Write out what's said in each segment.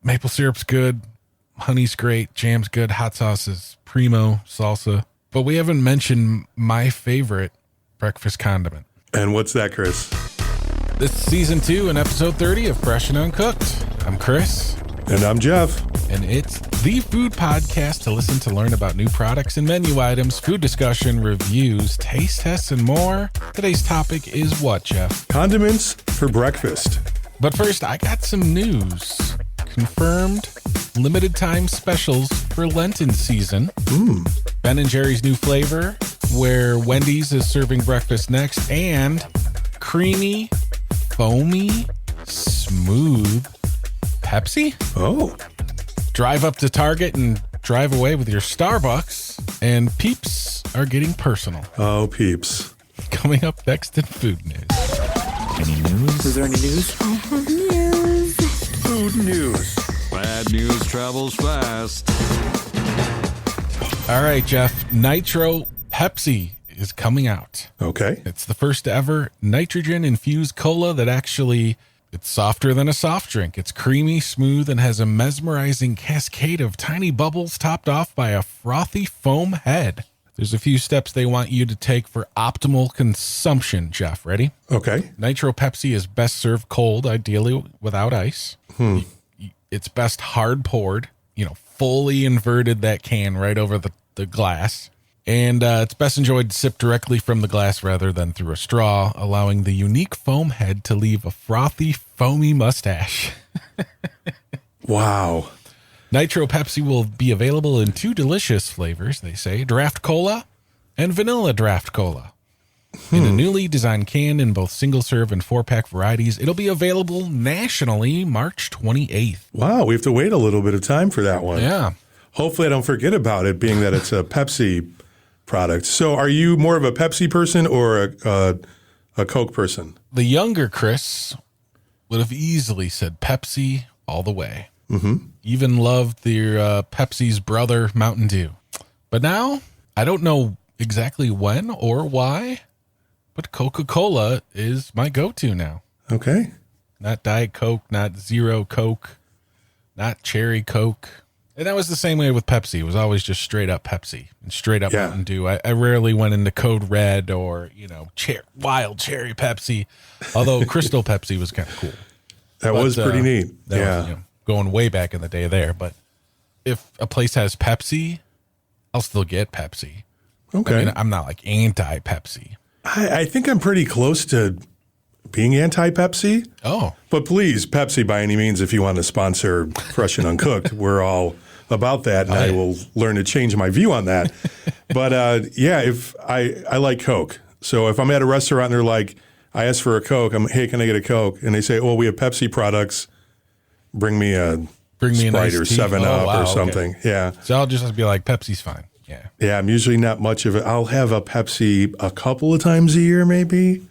Maple syrup's good. Honey's great. Jam's good. Hot sauce is primo. Salsa. But we haven't mentioned my favorite breakfast condiment. And what's that, Chris? This is season 2 and episode 30 of Fresh and Uncooked. I'm Chris. And I'm Jeff. And it's the food podcast to listen to learn about new products and menu items, food discussion, reviews, taste tests, and more. Today's topic is what, Jeff? Condiments for breakfast. But first, I got some news. Confirmed limited time specials for Lenten season. Ben & Jerry's new flavor, where Wendy's is serving breakfast next, and creamy, foamy, smooth Pepsi. Oh. Drive up to Target and drive away with your Starbucks, and Peeps are getting personal. Oh, Peeps. Coming up next in food news. Any news? Is there any news? I have news. Food news. Bad news travels fast. All right, Jeff. Nitro Pepsi is coming out. Okay. It's the first ever nitrogen-infused cola that it's softer than a soft drink. It's creamy, smooth, and has a mesmerizing cascade of tiny bubbles topped off by a frothy foam head. There's a few steps they want you to take for optimal consumption, Jeff. Ready? Okay. Nitro Pepsi is best served cold, ideally without ice. It's best hard poured, fully inverted that can right over the glass. And it's best enjoyed sipped directly from the glass rather than through a straw, allowing the unique foam head to leave a frothy, foamy mustache. Wow. Nitro Pepsi will be available in 2 delicious flavors, they say, Draft Cola and Vanilla Draft Cola. In a newly designed can in both single-serve and 4-pack varieties, it'll be available nationally March 28th. Wow, we have to wait a little bit of time for that one. Yeah. Hopefully I don't forget about it, being that it's a Pepsi product. So are you more of a Pepsi person or a Coke person? The younger Chris would have easily said Pepsi all the way. Even loved their Pepsi's brother, Mountain Dew. But now, I don't know exactly when or why, but Coca-Cola is my go-to now. Okay. Not Diet Coke, not Zero Coke, not Cherry Coke. And that was the same way with Pepsi. It was always just straight up Pepsi and straight up Mountain Dew. I rarely went into Code Red or, wild cherry Pepsi, although Crystal Pepsi was kind of cool. That was pretty neat. That was, going way back in the day there. But if a place has Pepsi, I'll still get Pepsi. Okay. I mean, I'm not like anti-Pepsi. I think I'm pretty close to being anti-Pepsi. Oh. But please, Pepsi, by any means, if you want to sponsor Fresh and Uncooked, we're all about that, and I will learn to change my view on that. But if I like Coke. So if I'm at a restaurant and they're like, I ask for a Coke, hey, can I get a Coke? And they say, well, we have Pepsi products. Bring me a Sprite or 7-Up or something. Okay. Yeah. So I'll just be like, Pepsi's fine. Yeah. Yeah, I'm usually not much of it. I'll have a Pepsi a couple of times a year maybe,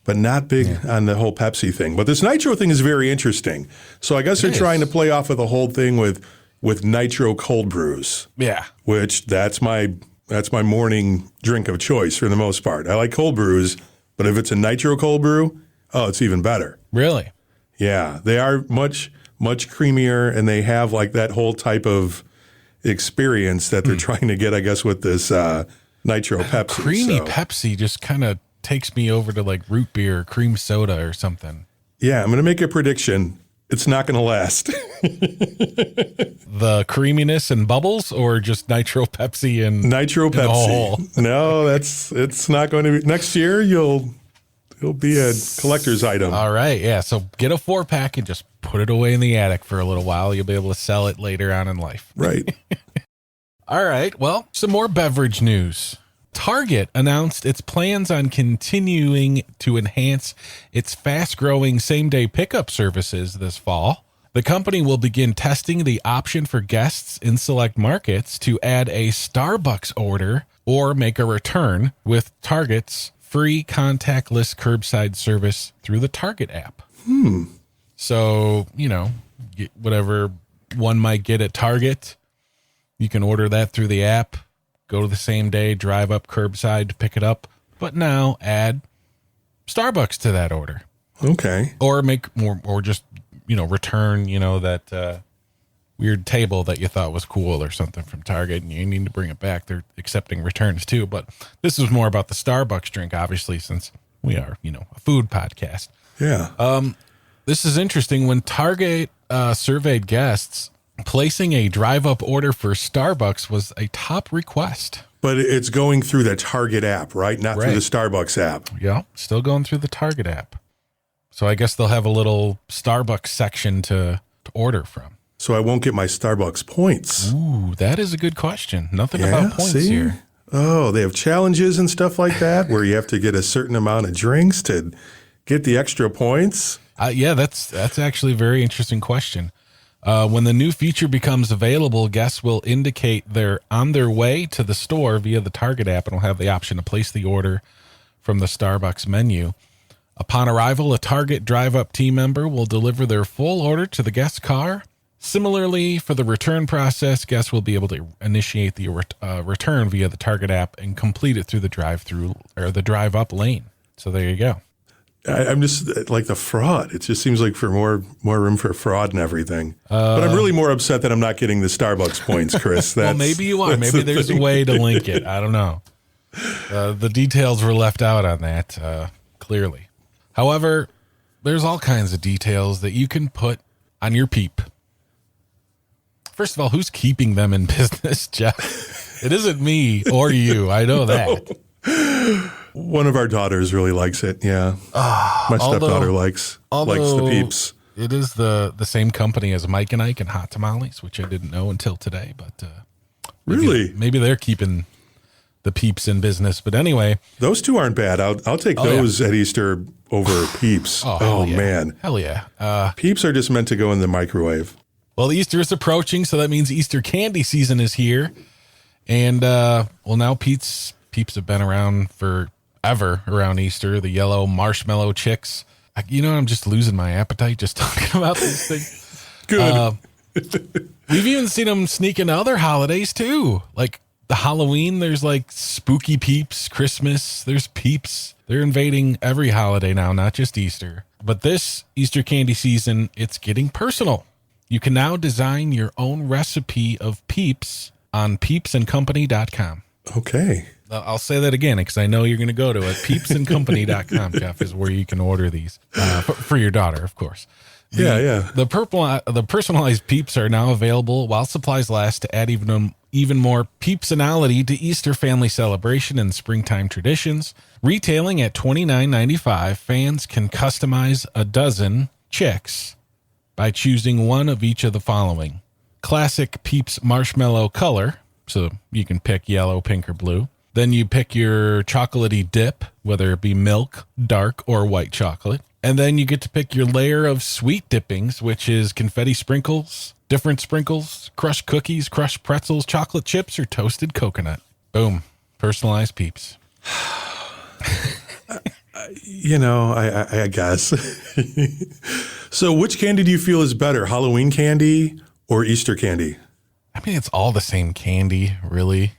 but not big on the whole Pepsi thing. But this Nitro thing is very interesting. So I guess they're trying to play off of the whole thing with Nitro cold brews. Yeah. Which that's my morning drink of choice for the most part. I like cold brews, but if it's a Nitro cold brew, it's even better. Really? Yeah. They are much, much creamier, and they have like that whole type of experience that they're trying to get, I guess, with this Nitro Pepsi. Creamy Pepsi just kind of takes me over to like root beer or cream soda or something. Yeah, I'm going to make a prediction. It's not going to last. The creaminess and bubbles, or just Nitro Pepsi and Nitro Pepsi? No, it's not going to be. Next year, it'll be a collector's item. All right, yeah. So get a 4-pack and just put it away in the attic for a little while. You'll be able to sell it later on in life. Right. All right. Well, some more beverage news. Target announced its plans on continuing to enhance its fast-growing same-day pickup services this fall. The company will begin testing the option for guests in select markets to add a Starbucks order or make a return with Target's free contactless curbside service through the Target app. So, get whatever one might get at Target, you can order that through the app. Go to the same day, drive up curbside to pick it up, but now add Starbucks to that order. Okay. Or make more, or just, return, that weird table that you thought was cool or something from Target and you need to bring it back. They're accepting returns too. But this is more about the Starbucks drink, obviously, since we are, a food podcast. Yeah. This is interesting. When Target surveyed guests, placing a drive-up order for Starbucks was a top request. But it's going through the Target app, right? Not through the Starbucks app. Yeah, still going through the Target app. So I guess they'll have a little Starbucks section to order from. So I won't get my Starbucks points. Ooh, that is a good question. Nothing about points here. Oh, they have challenges and stuff like that where you have to get a certain amount of drinks to get the extra points. Yeah, that's actually a very interesting question. When the new feature becomes available, guests will indicate they're on their way to the store via the Target app and will have the option to place the order from the Starbucks menu. Upon arrival, a Target drive-up team member will deliver their full order to the guest's car. Similarly, for the return process, guests will be able to initiate the return via the Target app and complete it through the drive-through or the drive-up lane. So there you go. I'm just like the fraud. It just seems like for more room for fraud and everything. But I'm really more upset that I'm not getting the Starbucks points, Chris. Well, maybe you are. Maybe there's a way to link it. I don't know. The details were left out on that, clearly. However, there's all kinds of details that you can put on your Peep. First of all, who's keeping them in business, Jeff? It isn't me or you. I know that. One of our daughters really likes it. Yeah. My stepdaughter likes the Peeps. It is the same company as Mike and Ike and Hot Tamales, which I didn't know until today. But maybe they're keeping the Peeps in business. But anyway, those two aren't bad. I'll take those at Easter over Peeps. Oh yeah. Man. Hell yeah. Peeps are just meant to go in the microwave. Well, Easter is approaching, so that means Easter candy season is here. And, now Peeps have been around forever around Easter. The yellow marshmallow chicks. I'm just losing my appetite just talking about these things. Good. We've even seen them sneak into other holidays, too. Like the Halloween, there's like spooky Peeps. Christmas, there's Peeps. They're invading every holiday now, not just Easter. But this Easter candy season, it's getting personal. You can now design your own recipe of Peeps on peepsandcompany.com. Okay. I'll say that again because I know you're going to go to it. Peepsandcompany.com, Jeff, is where you can order these for your daughter, of course. The personalized Peeps are now available while supplies last to add even more Peepsonality to Easter family celebration and springtime traditions. Retailing at $29.95, fans can customize a dozen chicks by choosing one of each of the following. Classic Peeps marshmallow color, so you can pick yellow, pink, or blue. Then you pick your chocolatey dip, whether it be milk, dark, or white chocolate. And then you get to pick your layer of sweet dippings, which is confetti sprinkles, different sprinkles, crushed cookies, crushed pretzels, chocolate chips, or toasted coconut. Boom. Personalized Peeps. I guess. So which candy do you feel is better, Halloween candy or Easter candy? I mean, it's all the same candy, really.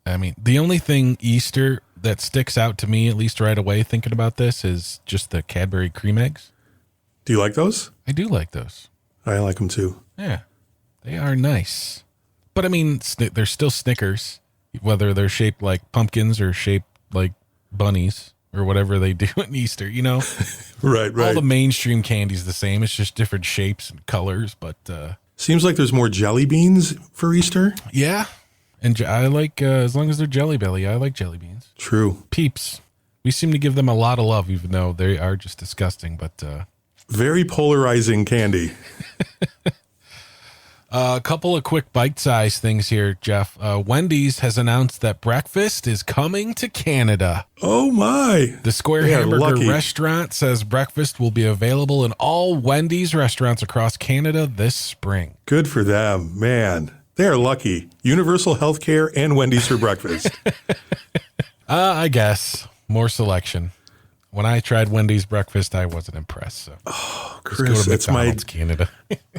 I mean, the only thing Easter that sticks out to me, at least right away, thinking about this, is just the Cadbury cream eggs. Do you like those? I do like those. I like them too. Yeah, they are nice. But I mean, they're still Snickers, whether they're shaped like pumpkins or shaped like bunnies or whatever they do in Easter, Right. All the mainstream candy's the same. It's just different shapes and colors, but seems like there's more jelly beans for Easter. Yeah. And I like, as long as they're Jelly Belly, I like jelly beans. True. Peeps. We seem to give them a lot of love, even though they are just disgusting, but very polarizing candy. A couple of quick bite-sized things here, Jeff. Wendy's has announced that breakfast is coming to Canada. Oh, my. The Square Hamburger Restaurant says breakfast will be available in all Wendy's restaurants across Canada this spring. Good for them. Man, they are lucky. Universal health care and Wendy's for breakfast. I guess. More selection. When I tried Wendy's breakfast, I wasn't impressed. So. Oh, Chris, it's Canada.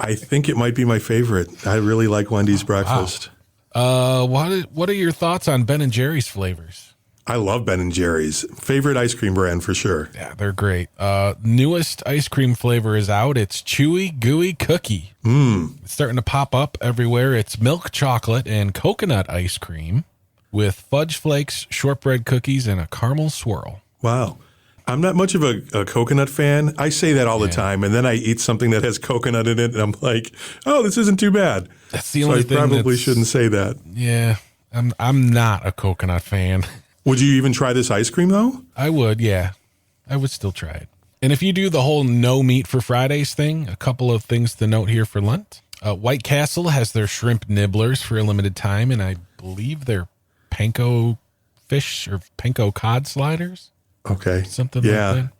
I think it might be my favorite. I really like Wendy's breakfast. Wow. What are your thoughts on Ben and Jerry's flavors? I love Ben & Jerry's. Favorite ice cream brand for sure. Yeah, they're great. Newest ice cream flavor is out. It's Chewy Gooey Cookie. It's starting to pop up everywhere. It's milk chocolate and coconut ice cream with fudge flakes, shortbread cookies, and a caramel swirl. Wow. I'm not much of a coconut fan. I say that all the time, and then I eat something that has coconut in it, and I'm like, oh, this isn't too bad. That's the only thing. I probably shouldn't say that. Yeah, I'm not a coconut fan. Would you even try this ice cream, though? I would, yeah. I would still try it. And if you do the whole no meat for Fridays thing, a couple of things to note here for Lent. White Castle has their shrimp nibblers for a limited time, and I believe they're panko fish or panko cod sliders. Okay. Something like that.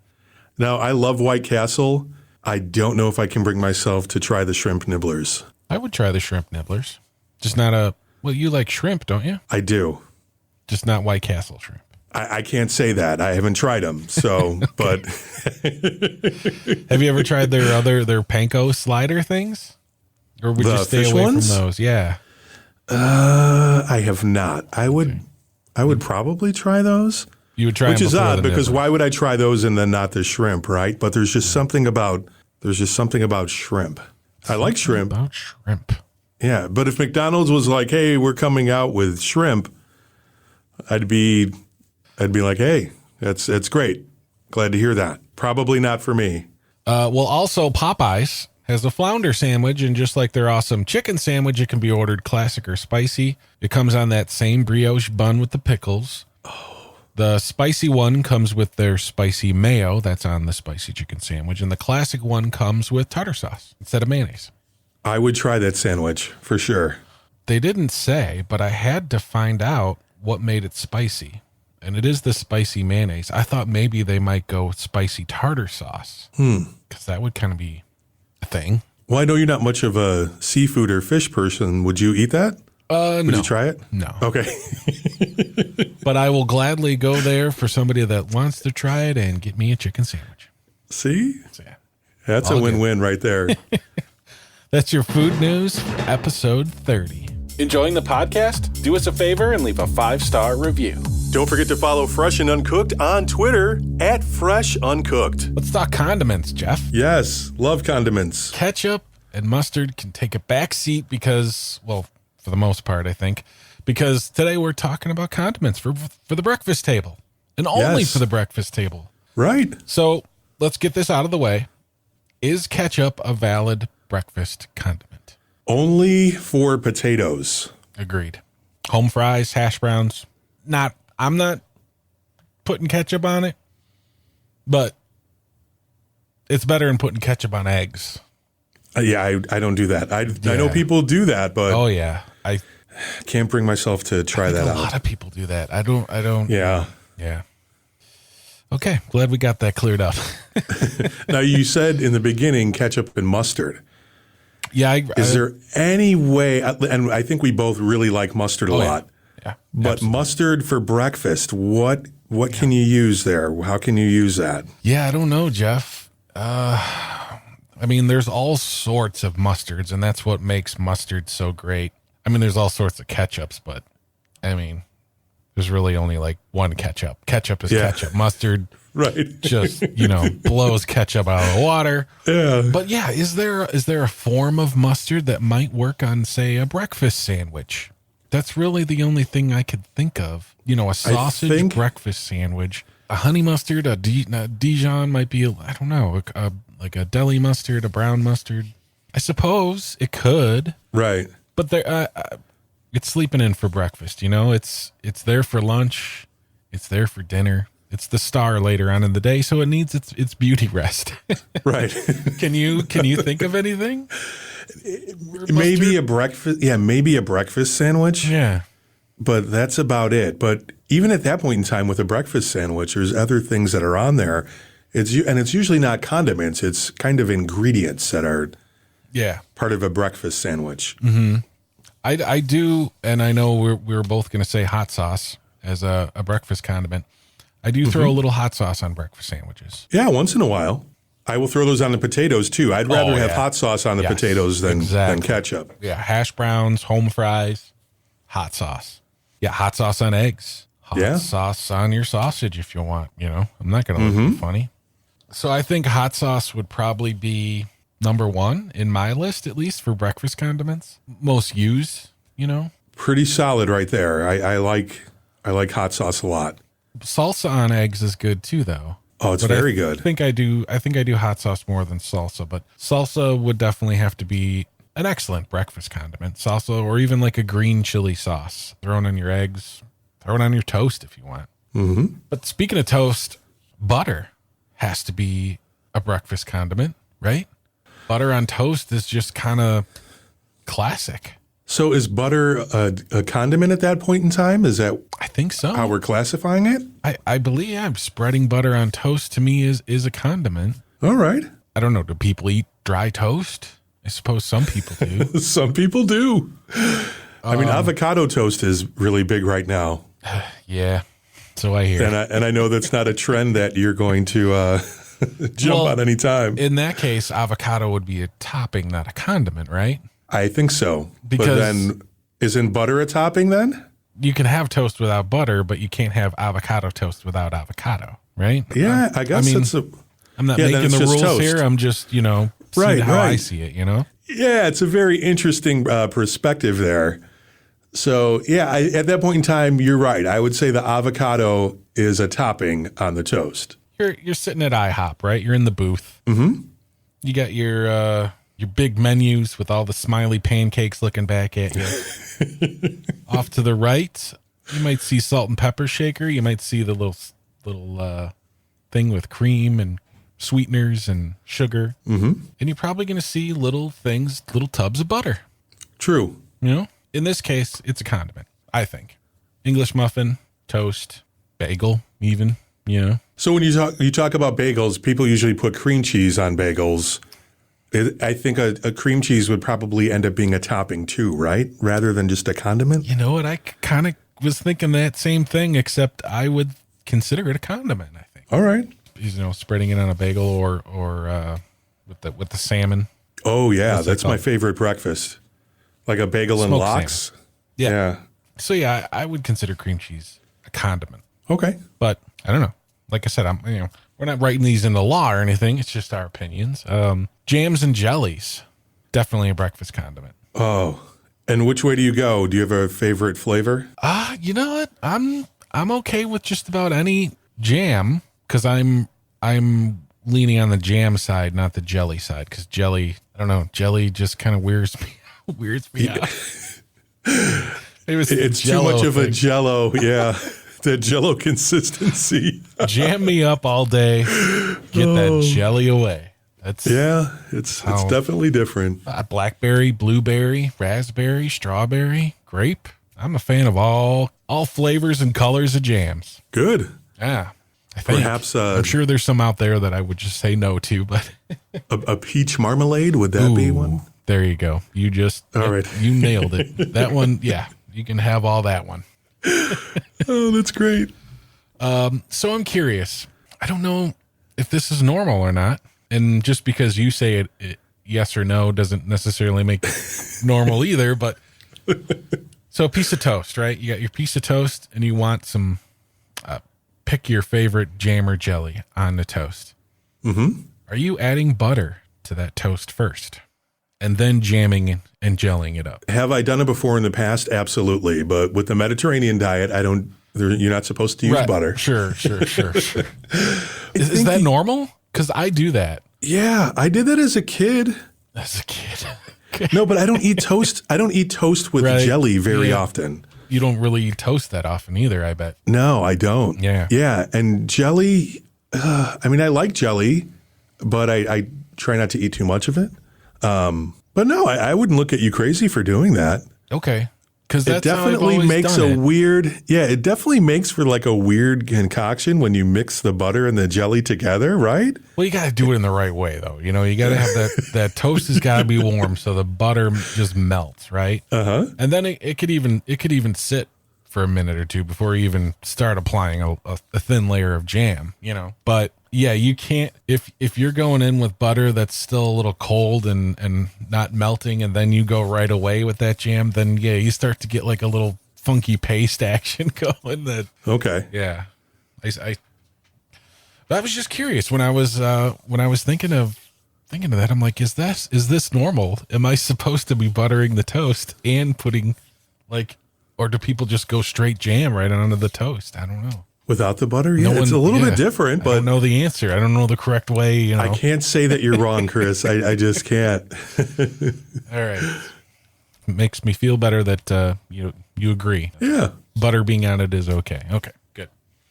Now, I love White Castle. I don't know if I can bring myself to try the shrimp nibblers. I would try the shrimp nibblers. Just not well, you like shrimp, don't you? I do. Just not White Castle shrimp. I can't say that. I haven't tried them. So, but. Have you ever tried their panko slider things? Or would you stay away from those? Yeah. I have not. I would probably try those. You would try, which is odd because nibbler. why would I try those and then not the shrimp, right? But there's just something about shrimp. I like shrimp. About shrimp. Yeah, but if McDonald's was like, "Hey, we're coming out with shrimp," I'd be like, "Hey, that's great. Glad to hear that." Probably not for me. Well, also Popeyes has a flounder sandwich, and just like their awesome chicken sandwich, it can be ordered classic or spicy. It comes on that same brioche bun with the pickles. The spicy one comes with their spicy mayo. That's on the spicy chicken sandwich. And the classic one comes with tartar sauce instead of mayonnaise. I would try that sandwich for sure. They didn't say, but I had to find out what made it spicy. And it is the spicy mayonnaise. I thought maybe they might go with spicy tartar sauce. Because that would kind of be a thing. Well, I know you're not much of a seafood or fish person. Would you eat that? No. Would you try it? No. Okay. But I will gladly go there for somebody that wants to try it and get me a chicken sandwich. See? So, yeah. That's a win-win right there. That's your food news for episode 30. Enjoying the podcast? Do us a favor and leave a 5-star review. Don't forget to follow Fresh and Uncooked on Twitter @FreshUncooked. Let's talk condiments, Jeff. Yes, love condiments. Ketchup and mustard can take a back seat because, well, for the most part, I think, because today we're talking about condiments for the breakfast table and only for the breakfast table. Right. So let's get this out of the way. Is ketchup a valid breakfast condiment? Only for potatoes. Agreed. Home fries, hash browns. I'm not putting ketchup on it, but it's better than putting ketchup on eggs. Yeah, I don't do that. I know people do that, but oh yeah, I can't bring myself to try that out. A lot of people do that. I don't. Yeah. Yeah. Okay, glad we got that cleared up. Now, you said in the beginning ketchup and mustard. Yeah. Is there any way, and I think we both really like mustard a lot, yeah, but absolutely. mustard for breakfast, what can you use there? How can you use that? Yeah, I don't know, Jeff. I mean, there's all sorts of mustards, and that's what makes mustard so great. I mean, there's all sorts of ketchups, but I mean, there's really only like one ketchup. Ketchup is ketchup. Mustard, right? Just blows ketchup out of the water. Yeah. But yeah, is there a form of mustard that might work on, say, a breakfast sandwich? That's really the only thing I could think of. A sausage breakfast sandwich. A honey mustard, a Dijon might be, I don't know, like a deli mustard, a brown mustard. I suppose it could. Right. But it's sleeping in for breakfast, It's there for lunch. It's there for dinner. It's the star later on in the day, so it needs its beauty rest. Right. Can you think of anything? Maybe a breakfast sandwich. Yeah. But that's about it. But even at that point in time with a breakfast sandwich, there's other things that are on there. It's usually not condiments. It's kind of ingredients that are part of a breakfast sandwich. Mm-hmm. I do, and I know we're both going to say hot sauce as a breakfast condiment. I do throw a little hot sauce on breakfast sandwiches. Yeah, once in a while. I will throw those on the potatoes too. I'd rather have hot sauce on the potatoes than ketchup. Yeah, hash browns, home fries, hot sauce. Yeah, hot sauce on eggs, hot sauce on your sausage if you want, I'm not going to look funny. So I think hot sauce would probably be number one in my list, at least for breakfast condiments. Most used, Pretty solid right there. I like hot sauce a lot. Salsa on eggs is good too, though. Oh, it's very good. I think I do hot sauce more than salsa, but salsa would definitely have to be an excellent breakfast condiment. Salsa, or even like a green chili sauce. Throw it on your eggs. Throw it on your toast if you want. Mm-hmm. But speaking of toast, butter has to be a breakfast condiment, right? Butter on toast is just kind of classic. So is butter a condiment at that point in time? Is that I think so. how we're classifying it? I believe, spreading butter on toast to me is a condiment. All right. I don't know. Do people eat dry toast? I suppose some people do. Some people do. I mean, avocado toast is really big right now. Yeah. So I hear. And I know that's not a trend that you're going to jump on any time. In that case, avocado would be a topping, not a condiment, right? I think so. Because but then, isn't butter a topping then? You can have toast without butter, but you can't have avocado toast without avocado, right? Yeah, I guess that's I'm not making the rules toast here. I'm just, seeing how I see it, Yeah, it's a very interesting perspective there. So, yeah, at that point in time, you're right. I would say the avocado is a topping on the toast. You're sitting at IHOP, right? You're in the booth. Mm-hmm. You got your big menus with all the smiley pancakes looking back at you. Off to the right, you might see salt and pepper shaker. You might see the little thing with cream and sweeteners and sugar. Mm-hmm. And you're probably going to see little tubs of butter. True. In this case, it's a condiment, I think. English muffin, toast, bagel, even, So when you talk about bagels, people usually put cream cheese on bagels. I think a cream cheese would probably end up being a topping too, right? Rather than just a condiment. You know what? I kind of was thinking that same thing, except I would consider it a condiment, I think. All right. Spreading it on a bagel or with the salmon. Oh, yeah. That's my favorite breakfast. Like a bagel Smoked and lox. Salmon. Yeah. So, yeah, I would consider cream cheese a condiment. Okay. But I don't know. Like I said, we're not writing these into law or anything. It's just our opinions. Jams and jellies, definitely a breakfast condiment. Oh, and which way do you go? Do you have a favorite flavor? You know what? I'm okay with just about any jam because I'm leaning on the jam side, not the jelly side. Because jelly, I don't know, jelly just kind of weirds me out. It's too much of a Jello, yeah. The Jello consistency. Jam me up all day. Get that jelly away. It's definitely different. Blackberry, blueberry, raspberry, strawberry, grape. I'm a fan of all flavors and colors of jams. Good. Yeah. Perhaps I'm sure there's some out there that I would just say no to, but a peach marmalade, would that be one? There you go. You nailed it. That one, yeah. You can have all that one. Oh, that's great. So I'm curious. I don't know if this is normal or not. And just because you say it yes or no doesn't necessarily make it normal either. But so a piece of toast, right? You got your piece of toast and you want some, pick your favorite jam or jelly on the toast. Mm-hmm. Are you adding butter to that toast first and then jamming and gelling it up? Have I done it before in the past? Absolutely. But with the Mediterranean diet, you're not supposed to use butter. Sure. Is that normal? Because I do that. Yeah, I did that as a kid. No, but I don't eat toast. I don't eat toast with jelly very often. You don't really eat toast that often either, I bet. No, I don't. Yeah. Yeah, and jelly, I like jelly, but I try not to eat too much of it. But no, I wouldn't look at you crazy for doing that. Okay. Because it definitely makes it definitely makes for like a weird concoction when you mix the butter and the jelly together, right? Well, you got to do it in the right way, though. You got to have that toast has got to be warm so the butter just melts, right? Uh-huh. And then it could even sit for a minute or two before you even start applying a thin layer of jam, But yeah, you can't if you're going in with butter that's still a little cold and not melting, and then you go right away with that jam, then yeah, you start to get like a little funky paste action going. That Okay. yeah, I was just curious when I was thinking of that. I'm like, is this normal? Am I supposed to be buttering the toast and putting or do people just go straight jam right onto the toast? I don't know. Without the butter? Yeah, it's a little bit different, but I don't know the answer. I don't know the correct way. I can't say that you're wrong, Chris. I just can't. All right. It makes me feel better that you agree. Yeah. Butter being on it is okay. Okay, good.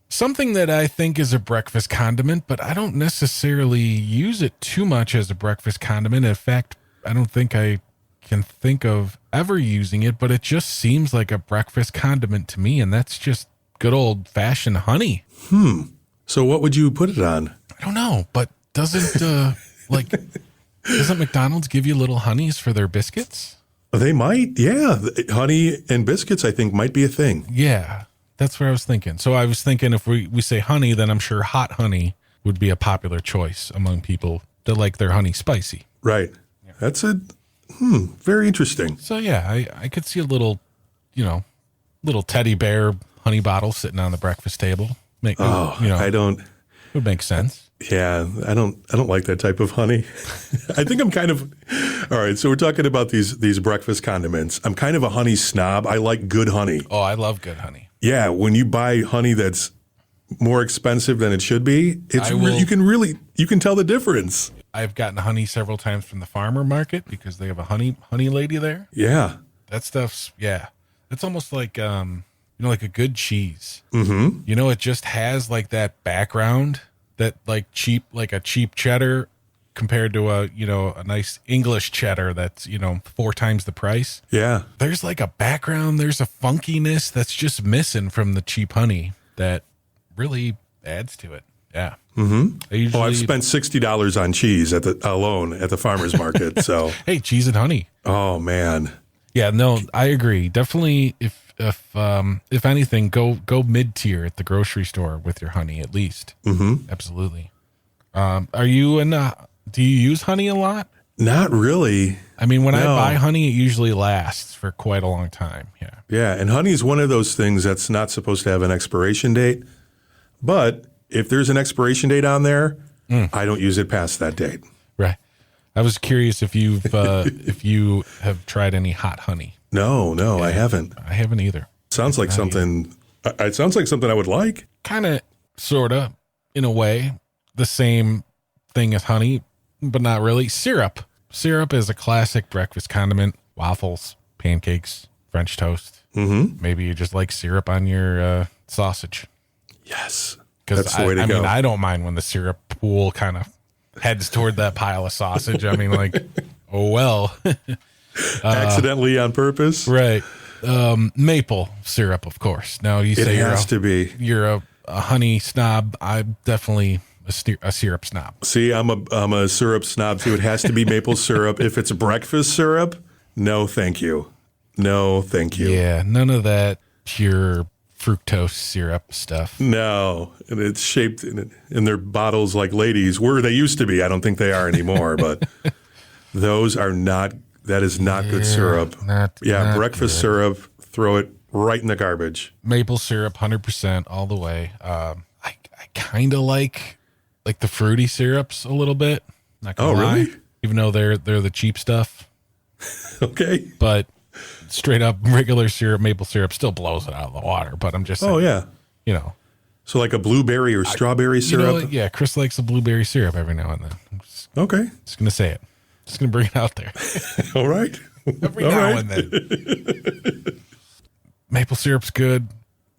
Something that I think is a breakfast condiment, but I don't necessarily use it too much as a breakfast condiment. In fact, I don't think I can think of ever using it, but it just seems like a breakfast condiment to me, and that's just good old fashioned honey. So what would you put it on? I don't know, but doesn't McDonald's give you little honeys for their biscuits? They might. Yeah. Honey and biscuits, I think, might be a thing. Yeah, that's what I was thinking. So I was thinking if we say honey, then I'm sure hot honey would be a popular choice among people that like their honey spicy. Right. Yeah. That's very interesting. So yeah, I could see a little teddy bear honey bottle sitting on the breakfast table. It would make sense. Yeah, I don't like that type of honey. I think I'm kind of all right. So we're talking about these breakfast condiments. I'm kind of a honey snob. I like good honey. Oh, I love good honey. Yeah, when you buy honey that's more expensive than it should be, you can tell the difference. I've gotten honey several times from the farmer market because they have a honey lady there. Yeah, that stuff's it's almost like like a good cheese. Mm-hmm. It just has like that background that like a cheap cheddar compared to a nice English cheddar that's 4 times the price. Yeah, there's like a background, there's a funkiness that's just missing from the cheap honey that really adds to it. Yeah. Mm-hmm. I've spent $60 on cheese alone at the farmer's market. So hey, cheese and honey. Oh man. Yeah, no, I agree. Definitely, if anything, go mid tier at the grocery store with your honey at least. Mm-hmm. Absolutely. Do you use honey a lot? Not really. I mean, when I buy honey, it usually lasts for quite a long time. Yeah. Yeah, and honey is one of those things that's not supposed to have an expiration date. But if there's an expiration date on there, I don't use it past that date. Right. I was curious if if you have tried any hot honey. No, I haven't. I haven't either. Sounds like something. It sounds like something I would like. Kind of, sort of, in a way, the same thing as honey, but not really. Syrup. Syrup is a classic breakfast condiment. Waffles, pancakes, French toast. Mm-hmm. Maybe you just like syrup on your sausage. Yes, that's the way to go. I mean, I don't mind when the syrup pool kind of heads toward that pile of sausage. I mean, like, oh well. Accidentally on purpose, right? Maple syrup, of course. Now you say you're a honey snob. I'm definitely a syrup snob. See, I'm a syrup snob too. It has to be maple syrup. If it's breakfast syrup, no, thank you. No, thank you. Yeah, none of that pure fructose syrup stuff. No, and it's shaped in their bottles like ladies. Where they used to be. I don't think they are anymore, but those are not. That is not good syrup. Not breakfast good syrup. Throw it right in the garbage. Maple syrup, 100% all the way. I kind of like the fruity syrups a little bit. Not gonna lie. Really? Even though they're the cheap stuff. Okay. But straight up regular syrup, maple syrup still blows it out of the water. But I'm just saying. Oh yeah. So like a blueberry or strawberry syrup. Yeah, Chris likes a blueberry syrup every now and then. Okay. Just gonna say it. Just going to bring it out there. All right. Every now and then. Maple syrup's good.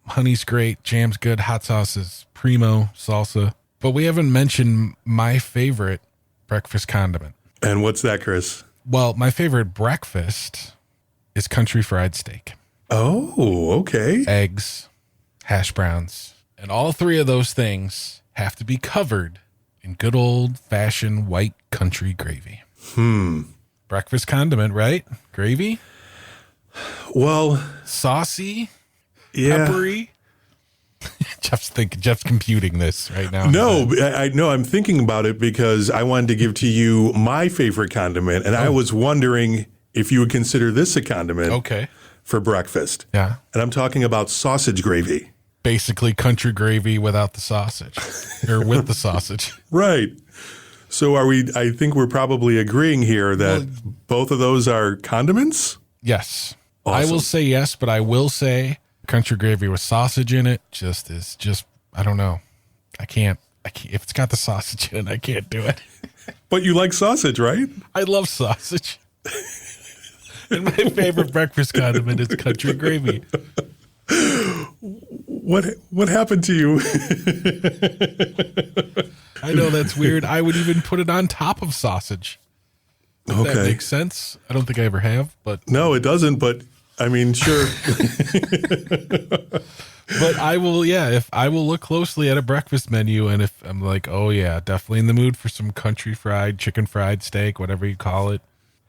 Honey's great. Jam's good. Hot sauce is primo. Salsa. But we haven't mentioned my favorite breakfast condiment. And what's that, Chris? Well, my favorite breakfast is country fried steak. Oh, okay. Eggs, hash browns. And all 3 of those things have to be covered in good old-fashioned white country gravy. Breakfast condiment, right? Gravy? Well, saucy? Yeah. Peppery? Jeff's computing this right now. No, I know. I'm thinking about it because I wanted to give to you my favorite condiment, and I was wondering if you would consider this a condiment. Okay. for breakfast. Yeah. And I'm talking about sausage gravy. Basically country gravy without the sausage or with the sausage. Right. So I think we're probably agreeing here that both of those are condiments? Yes. Awesome. I will say yes, but I will say country gravy with sausage in it I don't know. I can't. If it's got the sausage in it, I can't do it. But you like sausage, right? I love sausage. And my favorite breakfast condiment is country gravy. What happened to you? I know that's weird. I would even put it on top of sausage. If that makes sense. I don't think I ever have, but No, it doesn't, but I mean, sure. But I will, if I will look closely at a breakfast menu, and if I'm like, oh yeah, definitely in the mood for some country fried, chicken fried steak, whatever you call it,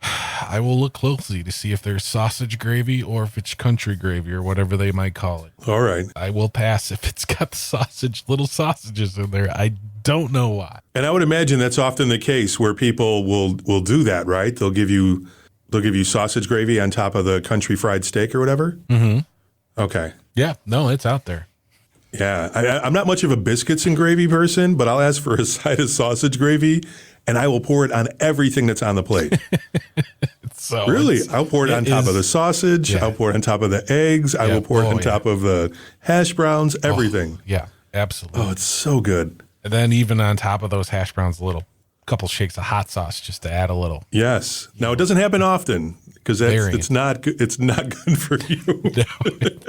I will look closely to see if there's sausage gravy or if it's country gravy or whatever they might call it. All right. I will pass if it's got the little sausages in there. I don't know why. And I would imagine that's often the case where people will do that, right? They'll give you sausage gravy on top of the country fried steak or whatever. Mm-hmm. Okay. Yeah, no, it's out there. Yeah, I'm not much of a biscuits and gravy person, but I'll ask for a side of sausage gravy, and I will pour it on everything that's on the plate. So really, I'll pour it on top of the sausage. Yeah. I'll pour it on top of the eggs. I will pour it on top of the hash browns, everything. Yeah, absolutely. Oh, it's so good. And then even on top of those hash browns, a couple shakes of hot sauce just to add a little. Yes. Now, it doesn't happen often because it's not good for you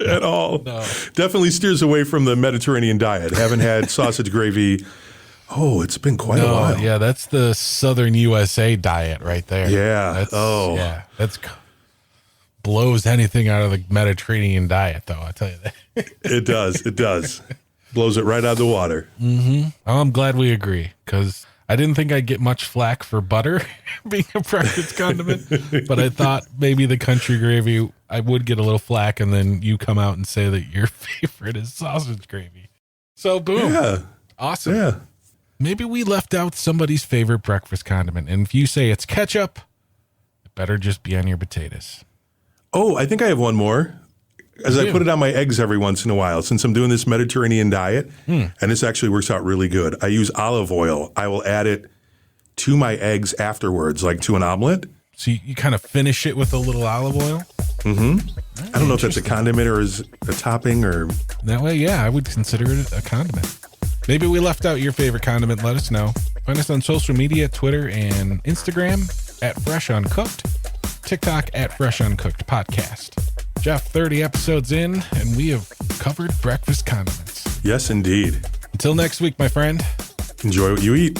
at all. No. Definitely steers away from the Mediterranean diet. Haven't had sausage gravy. Oh, it's been quite a while. Yeah, that's the Southern USA diet right there. Yeah. That's blows anything out of the Mediterranean diet, though. I tell you that. It does. It does. Blows it right out of the water. Mm-hmm. Oh, I'm glad we agree because I didn't think I'd get much flack for butter being a breakfast condiment, but I thought maybe the country gravy, I would get a little flack, and then you come out and say that your favorite is sausage gravy. So, boom. Yeah. Awesome. Yeah. Maybe we left out somebody's favorite breakfast condiment, and if you say it's ketchup, it better just be on your potatoes. Oh, I think I have one more. As I put it on my eggs every once in a while, since I'm doing this Mediterranean diet, and this actually works out really good. I use olive oil. I will add it to my eggs afterwards, like to an omelet. So you kind of finish it with a little olive oil? Mm-hmm. I don't know if that's a condiment or is a topping or... That way, yeah, I would consider it a condiment. Maybe we left out your favorite condiment. Let us know. Find us on social media, Twitter and Instagram at Fresh Uncooked, TikTok at Fresh Uncooked Podcast. Jeff, 30 episodes in, and we have covered breakfast condiments. Yes, indeed. Until next week, my friend. Enjoy what you eat.